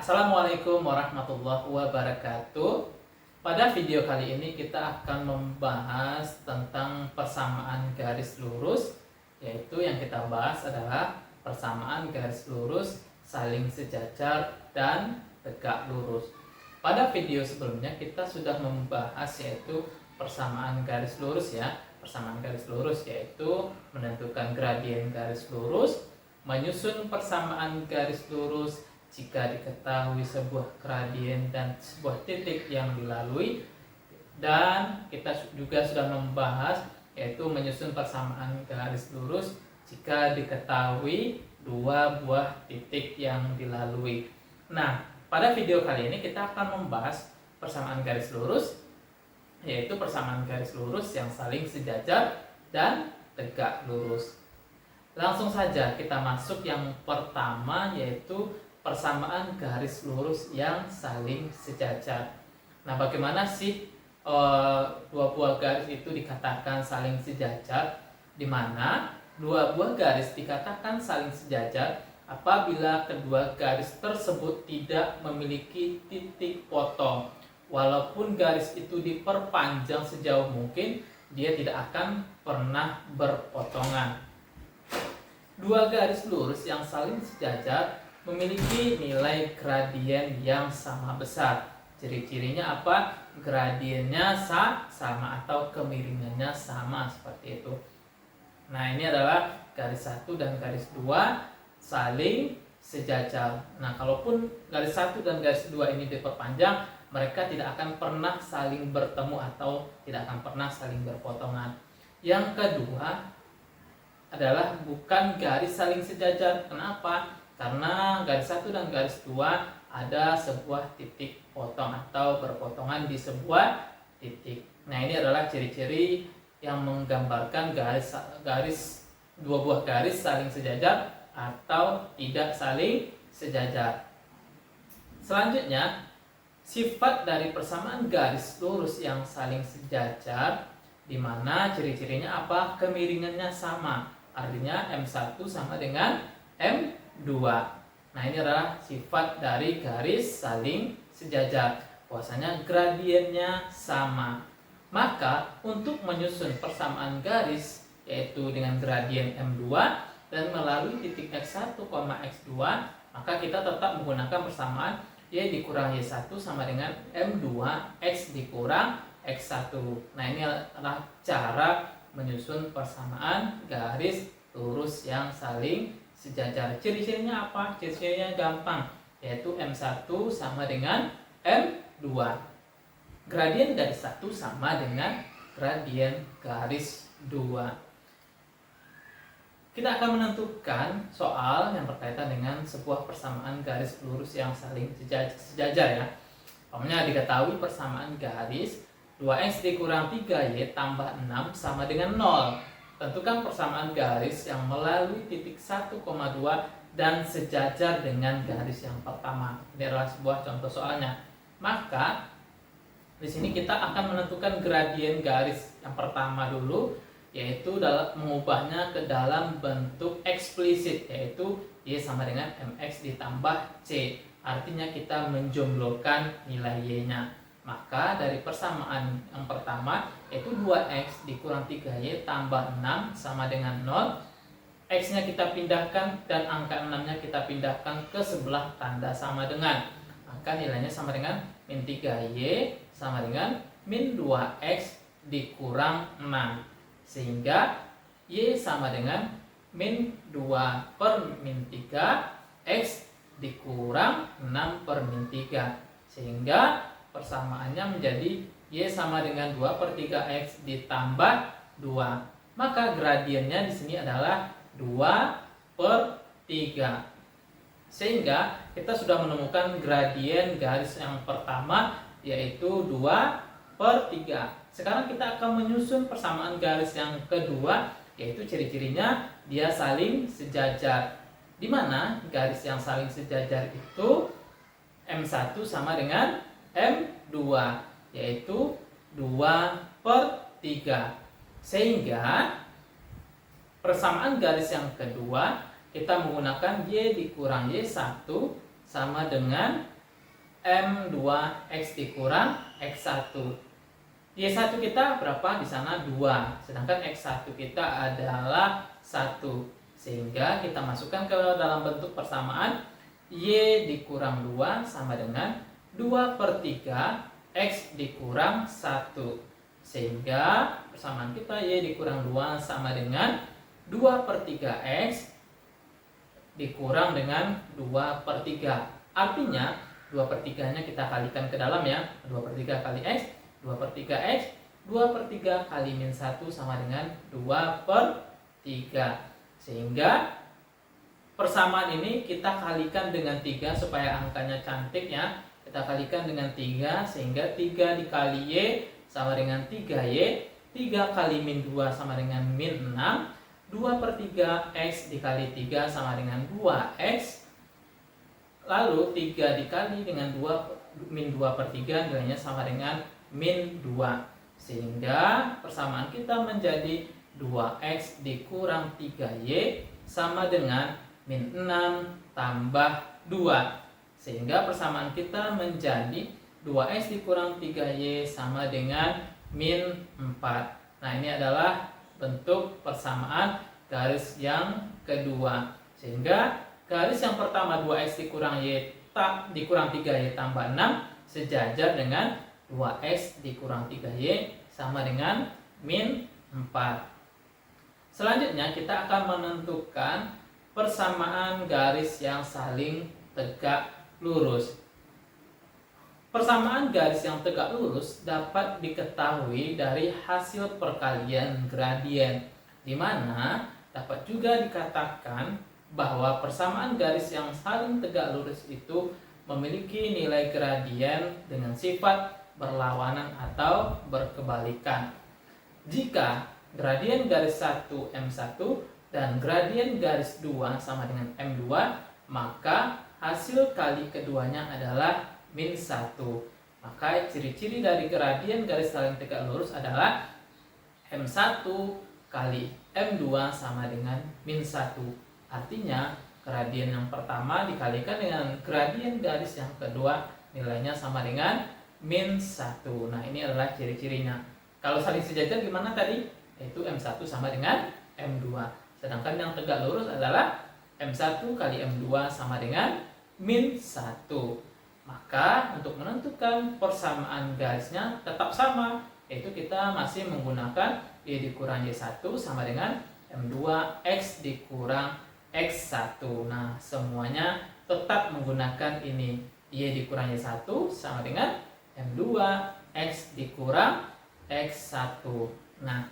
Assalamualaikum warahmatullahi wabarakatuh. Pada video kali ini kita akan membahas tentang persamaan garis lurus, yaitu yang kita bahas adalah persamaan garis lurus saling sejajar dan tegak lurus. Pada video sebelumnya kita sudah membahas yaitu persamaan garis lurus ya. Persamaan garis lurus yaitu menentukan gradien garis lurus, menyusun persamaan garis lurus jika diketahui sebuah gradien dan sebuah titik yang dilalui, dan kita juga sudah membahas yaitu menyusun persamaan garis lurus jika diketahui dua buah titik yang dilalui. Nah, pada video kali ini kita akan membahas persamaan garis lurus, yaitu persamaan garis lurus yang saling sejajar dan tegak lurus. Langsung saja kita masuk yang pertama, yaitu persamaan garis lurus yang saling sejajar. Nah, bagaimana sih dua buah garis itu dikatakan saling sejajar? Di mana dua buah garis dikatakan saling sejajar apabila kedua garis tersebut tidak memiliki titik potong. Walaupun garis itu diperpanjang sejauh mungkin, dia tidak akan pernah berpotongan. Dua garis lurus yang saling sejajar memiliki nilai gradien yang sama besar. Ciri-cirinya apa? Gradiennya sama atau kemiringannya sama, seperti itu. Nah, ini adalah garis 1 dan garis 2 saling sejajar. Nah, kalaupun garis 1 dan garis 2 ini diperpanjang, mereka tidak akan pernah saling bertemu atau tidak akan pernah saling berpotongan. Yang kedua adalah bukan garis saling sejajar. Kenapa? Karena garis 1 dan garis 2 ada sebuah titik potong atau berpotongan di sebuah titik. Nah, ini adalah ciri-ciri yang menggambarkan dua buah garis saling sejajar atau tidak saling sejajar. Selanjutnya, sifat dari persamaan garis lurus yang saling sejajar, di mana ciri-cirinya apa? Kemiringannya sama. Artinya M1 sama dengan M2. Nah, ini adalah sifat dari garis saling sejajar. Bahwasanya gradiennya sama. Maka untuk menyusun persamaan garis yaitu dengan gradien M2 dan melalui titik X1, X2, maka kita tetap menggunakan persamaan Y dikurang Y1 sama dengan M2 X dikurang X1. Nah, ini adalah cara menyusun persamaan garis lurus yang saling sejajar. Ciri-cirinya apa? Ciri-cirinya gampang, yaitu M1 sama dengan M2. Gradien garis 1 sama dengan gradien garis 2. Kita akan menentukan soal yang berkaitan dengan sebuah persamaan garis lurus yang saling sejajar ya. Umpamanya diketahui persamaan garis 2x dikurang 3y tambah 6 sama dengan 0. Tentukan persamaan garis yang melalui titik 1,2 dan sejajar dengan garis yang pertama. Ini adalah sebuah contoh soalnya. Maka di sini kita akan menentukan gradien garis yang pertama dulu, yaitu mengubahnya ke dalam bentuk eksplisit, yaitu Y sama dengan MX ditambah C. Artinya kita menjumlahkan nilai Y-nya. Maka dari persamaan yang pertama yaitu 2x dikurang 3y tambah 6 sama dengan 0. X-nya kita pindahkan dan angka 6-nya kita pindahkan ke sebelah tanda sama dengan. Maka nilainya sama dengan min 3y sama dengan min 2x dikurang 6. Sehingga y sama dengan min 2 per min 3 x dikurang 6 per min 3. Sehingga persamaannya menjadi Y sama dengan 2 per 3x ditambah 2. Maka gradiennya di sini adalah 2 per 3. Sehingga kita sudah menemukan gradien garis yang pertama, yaitu 2 per 3. Sekarang kita akan menyusun persamaan garis yang kedua, yaitu ciri-cirinya dia saling sejajar. Di mana garis yang saling sejajar itu M1 sama dengan M2, yaitu 2 per 3. Sehingga persamaan garis yang kedua kita menggunakan Y dikurang Y1 sama dengan M2X dikurang X1. Y1 kita berapa? Di sana 2. Sedangkan X1 kita adalah 1. Sehingga kita masukkan ke dalam bentuk persamaan. Y dikurang 2 sama dengan 2/3 X dikurang 1. Sehingga persamaan kita Y dikurang 2 sama dengan 2/3 X dikurang dengan 2/3. Artinya 2/3 nya kita kalikan ke dalam ya. 2/3 kali X, 2/3 X, 2/3 kali min 1 sama dengan 2/3. Sehingga persamaan ini kita kalikan dengan 3 supaya angkanya cantik ya. Kita kalikan dengan 3 sehingga 3 dikali Y sama dengan 3Y. 3 kali min 2 sama dengan min 6. 2/3 X dikali 3 sama dengan 2X. Lalu 3 dikali dengan 2 min 2/3 nilainya sama dengan min 2. Sehingga persamaan kita menjadi 2X dikurang 3Y sama dengan min 6 tambah 2. Sehingga persamaan kita menjadi 2X dikurang 3Y sama dengan min 4. Nah, ini adalah bentuk persamaan garis yang kedua. Sehingga garis yang pertama 2X dikurang Y dikurang 3Y tambah 6 sejajar dengan 2X dikurang 3Y sama dengan min 4. Selanjutnya kita akan menentukan persamaan garis yang saling tegak lurus. Persamaan garis yang tegak lurus dapat diketahui dari hasil perkalian gradien, di mana dapat juga dikatakan bahwa persamaan garis yang saling tegak lurus itu memiliki nilai gradien dengan sifat berlawanan atau berkebalikan. Jika gradien garis 1 M1 dan gradien garis 2 sama dengan M2, maka hasil kali keduanya adalah min 1. Maka ciri-ciri dari gradien garis saling tegak lurus adalah M1 kali M2 sama dengan min 1. Artinya gradien yang pertama dikalikan dengan gradien garis yang kedua nilainya sama dengan min 1. Nah, ini adalah ciri-cirinya. Kalau saling sejajar gimana tadi? Yaitu M1 sama dengan M2. Sedangkan yang tegak lurus adalah M1 kali M2 sama dengan min 1. Maka untuk menentukan persamaan garisnya tetap sama, yaitu kita masih menggunakan Y dikurang Y1 sama dengan M2 X dikurang X1. Nah, semuanya tetap menggunakan ini. Y dikurang Y1 sama dengan M2 X dikurang X1. Nah,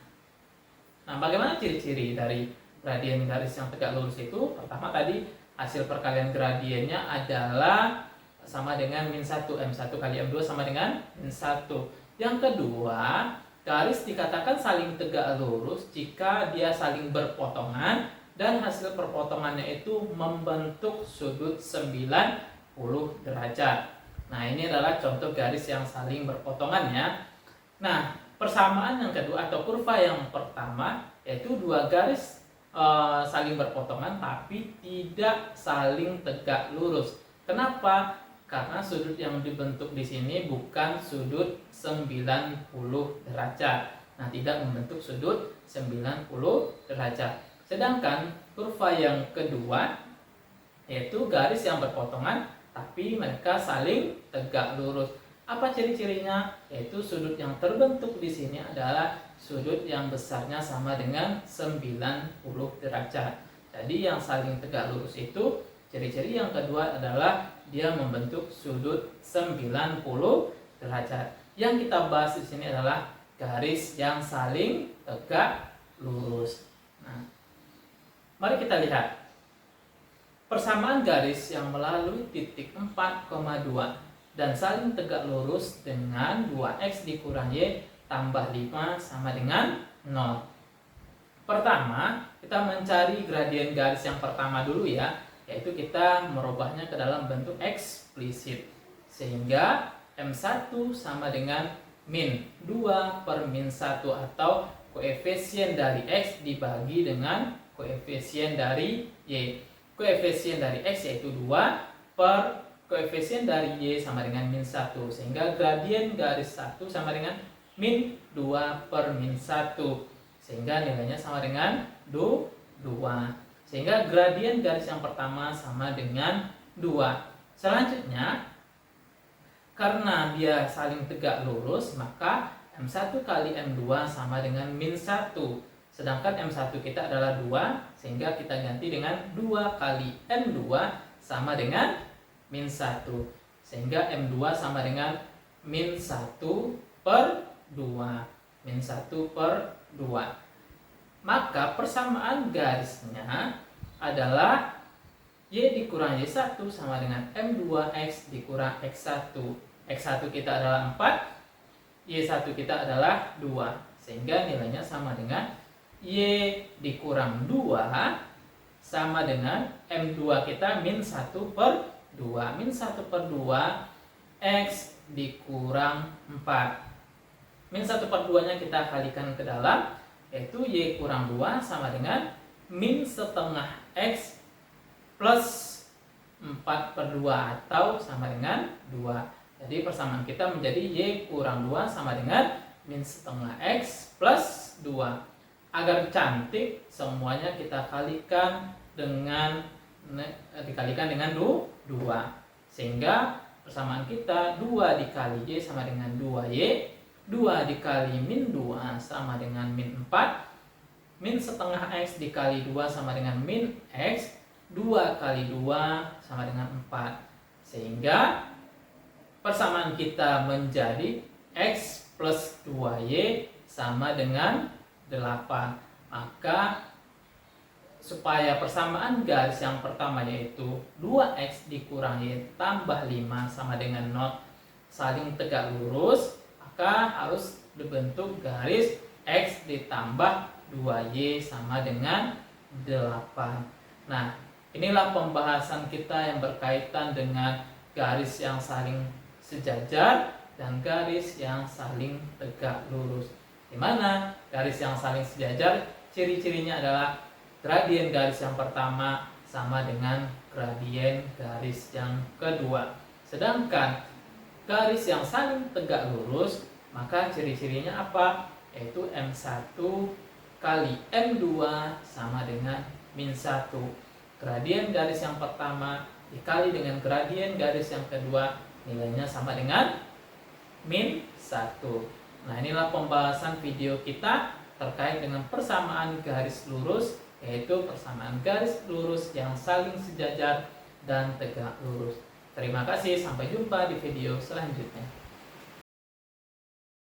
bagaimana ciri-ciri dari gradien garis yang tegak lurus itu? Pertama tadi hasil perkalian gradiennya adalah sama dengan min 1. M1 kali M2 sama dengan min 1. Yang kedua, garis dikatakan saling tegak lurus jika dia saling berpotongan dan hasil perpotongannya itu membentuk sudut 90 derajat. Nah, ini adalah contoh garis yang saling berpotongan ya. Nah, persamaan yang kedua atau kurva yang pertama yaitu dua garis saling berpotongan tapi tidak saling tegak lurus. Kenapa? Karena sudut yang dibentuk di sini bukan sudut 90 derajat. Nah, tidak membentuk sudut 90 derajat. Sedangkan kurva yang kedua yaitu garis yang berpotongan tapi mereka saling tegak lurus. Apa ciri-cirinya? Yaitu sudut yang terbentuk di sini adalah sudut yang besarnya sama dengan 90 derajat. Jadi yang saling tegak lurus itu ciri-ciri yang kedua adalah dia membentuk sudut 90 derajat. Yang kita bahas di sini adalah garis yang saling tegak lurus. Nah, mari kita lihat persamaan garis yang melalui titik 4,2 dan saling tegak lurus dengan 2X dikurang Y tambah 5 sama dengan 0. Pertama, kita mencari gradien garis yang pertama dulu ya, yaitu kita merubahnya ke dalam bentuk eksplisit. Sehingga M1 sama dengan min 2 per min 1 atau koefisien dari X dibagi dengan koefisien dari Y. Koefisien dari X yaitu 2 per koefisien dari Y sama dengan min 1. Sehingga gradien garis 1 sama dengan min 2 per min 1. Sehingga nilainya sama dengan 2. Sehingga gradien garis yang pertama sama dengan 2. Selanjutnya, karena dia saling tegak lurus, maka M1 kali M2 sama dengan min 1. Sedangkan M1 kita adalah 2, sehingga kita ganti dengan 2 kali M2 sama dengan min 1. Sehingga M2 sama dengan min 1 per 2. Min 1 per 2. Maka persamaan garisnya adalah Y dikurang Y1 sama dengan M2X dikurang X1. X1 kita adalah 4, Y1 kita adalah 2. Sehingga nilainya sama dengan Y dikurang 2 sama dengan M2 kita min 1 per 2. Min 1 per 2 X dikurang 4. Min 1 per 2 nya kita kalikan ke dalam, yaitu Y kurang 2 sama dengan min setengah X plus 4 per 2 atau sama dengan 2. Jadi persamaan kita menjadi Y kurang 2 sama dengan min setengah X plus 2. Agar cantik, semuanya kita kalikan dengan dikalikan dengan 2. Sehingga persamaan kita 2 dikali Y sama dengan 2Y. 2 dikali min 2 sama dengan min 4. Min setengah X dikali 2 sama dengan min X. 2 kali 2 sama dengan 4. Sehingga persamaan kita menjadi X plus 2Y sama dengan 8. Maka supaya persamaan garis yang pertama yaitu 2X dikurang Y tambah 5 sama dengan 0 saling tegak lurus, maka harus dibentuk garis X ditambah 2Y sama dengan 8. Nah, inilah pembahasan kita yang berkaitan dengan garis yang saling sejajar dan garis yang saling tegak lurus. Di mana garis yang saling sejajar ciri-cirinya adalah gradien garis yang pertama sama dengan gradien garis yang kedua. Sedangkan garis yang saling tegak lurus, maka ciri-cirinya apa? Yaitu M1 kali M2 sama dengan min 1. Gradien garis yang pertama dikali dengan gradien garis yang kedua, nilainya sama dengan min 1. Nah, inilah pembahasan video kita terkait dengan persamaan garis lurus, yaitu persamaan garis lurus yang saling sejajar dan tegak lurus. Terima kasih, sampai jumpa di video selanjutnya.